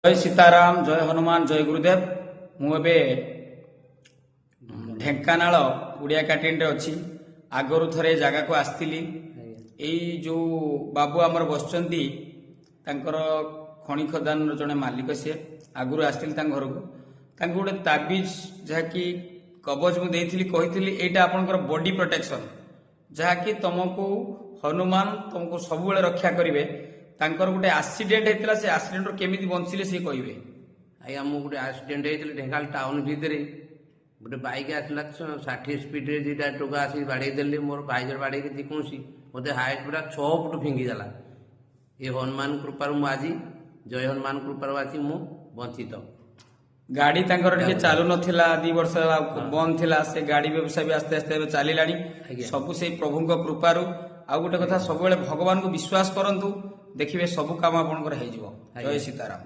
जय सीताराम जय हनुमान जय गुरुदेव मुझे ढेंकानाल उड़िया कैंटीन अच्छी आगरू थे जगह को आसती जो बाबू आमर बसचंती खଣି खदान जड़े मालिक सी आगुरी आसती घर को गोटे ताबिज जहाँकि कवच मुझे कही यहाँ आपंकर बॉडी प्रोटेक्शन जहाँकि तुमको हनुमान तुमको सब रक्षा करेंगे गोटे एक्सीडेंट होता से एक्सीडेंट केमी बंचले सी कहे आज्ञा मुझे गोटे एक्सीडेंट होता ढेंकाल टाउन भितर गोटे बैक आसला 60 स्पीड दुटा टोका आस बाड़े देले मोर भाईजर बाड़े जेकोसी मत हाइट पूरा 6 फुट फिंगीदेला ये हनुमान कृपार आज जय हनुमान कृपार आज मु बंचित गाड़ी चालू नाला 2 वर्ष बंद थिला से गाड़ी व्यवसाय भी आस्ते आस्ते चलिला सब से प्रभु कृपारू आ गोटे कथा सब भगवान को विश्वास करंतु देखिए सब काम आपंकर जय सीताराम।